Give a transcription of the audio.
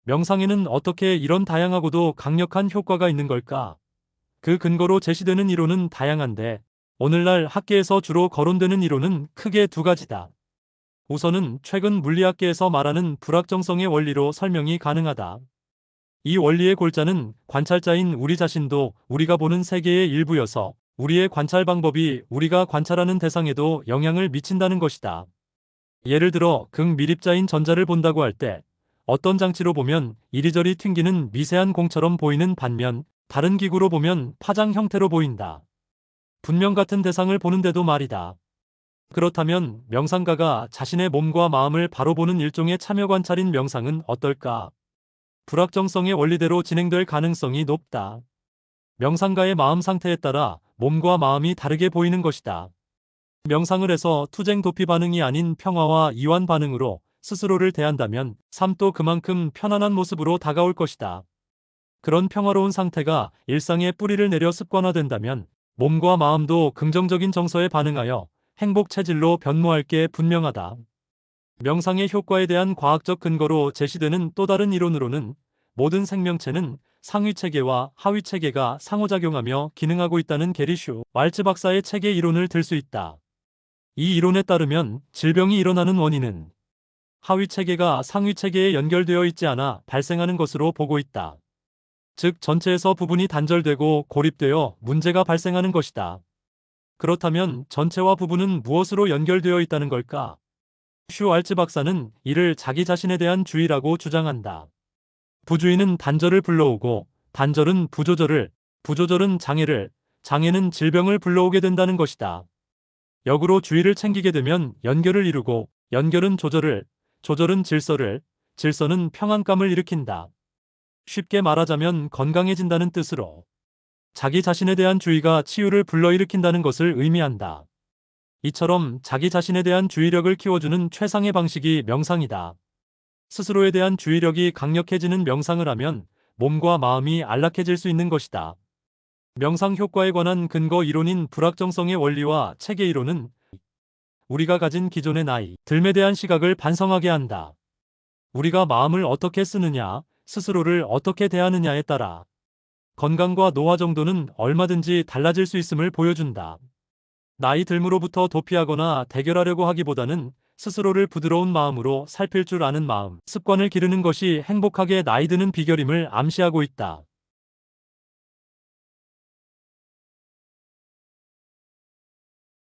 명상에는 어떻게 이런 다양하고도 강력한 효과가 있는 걸까? 그 근거로 제시되는 이론은 다양한데, 오늘날 학계에서 주로 거론되는 이론은 크게 두 가지다. 우선은 최근 물리학계에서 말하는 불확정성의 원리로 설명이 가능하다. 이 원리의 골자는 관찰자인 우리 자신도 우리가 보는 세계의 일부여서 우리의 관찰 방법이 우리가 관찰하는 대상에도 영향을 미친다는 것이다. 예를 들어 극미립자인 전자를 본다고 할 때 어떤 장치로 보면 이리저리 튕기는 미세한 공처럼 보이는 반면 다른 기구로 보면 파장 형태로 보인다. 분명 같은 대상을 보는데도 말이다. 그렇다면 명상가가 자신의 몸과 마음을 바로 보는 일종의 참여 관찰인 명상은 어떨까? 불확정성의 원리대로 진행될 가능성이 높다. 명상가의 마음 상태에 따라 몸과 마음이 다르게 보이는 것이다. 명상을 해서 투쟁 도피 반응이 아닌 평화와 이완 반응으로 스스로를 대한다면 삶도 그만큼 편안한 모습으로 다가올 것이다. 그런 평화로운 상태가 일상에 뿌리를 내려 습관화된다면 몸과 마음도 긍정적인 정서에 반응하여 행복 체질로 변모할 게 분명하다. 명상의 효과에 대한 과학적 근거로 제시되는 또 다른 이론으로는 모든 생명체는 상위 체계와 하위 체계가 상호작용하며 기능하고 있다는 게리슈 왈츠 박사의 체계 이론을 들 수 있다. 이 이론에 따르면 질병이 일어나는 원인은 하위 체계가 상위 체계에 연결되어 있지 않아 발생하는 것으로 보고 있다. 즉 전체에서 부분이 단절되고 고립되어 문제가 발생하는 것이다. 그렇다면 전체와 부분은 무엇으로 연결되어 있다는 걸까? 슈 왈츠 박사는 이를 자기 자신에 대한 주의라고 주장한다. 부주의는 단절을 불러오고 단절은 부조절을, 부조절은 장애를, 장애는 질병을 불러오게 된다는 것이다. 역으로 주의를 챙기게 되면 연결을 이루고 연결은 조절을, 조절은 질서를, 질서는 평안감을 일으킨다. 쉽게 말하자면 건강해진다는 뜻으로 자기 자신에 대한 주의가 치유를 불러일으킨다는 것을 의미한다. 이처럼 자기 자신에 대한 주의력을 키워주는 최상의 방식이 명상이다. 스스로에 대한 주의력이 강력해지는 명상을 하면 몸과 마음이 안락해질 수 있는 것이다. 명상 효과에 관한 근거 이론인 불확정성의 원리와 체계 이론은 우리가 가진 기존의 나이, 듦에 대한 시각을 반성하게 한다. 우리가 마음을 어떻게 쓰느냐, 스스로를 어떻게 대하느냐에 따라 건강과 노화 정도는 얼마든지 달라질 수 있음을 보여준다. 나이 듦으로부터 도피하거나 대결하려고 하기보다는 스스로를 부드러운 마음으로 살필 줄 아는 마음, 습관을 기르는 것이 행복하게 나이 드는 비결임을 암시하고 있다.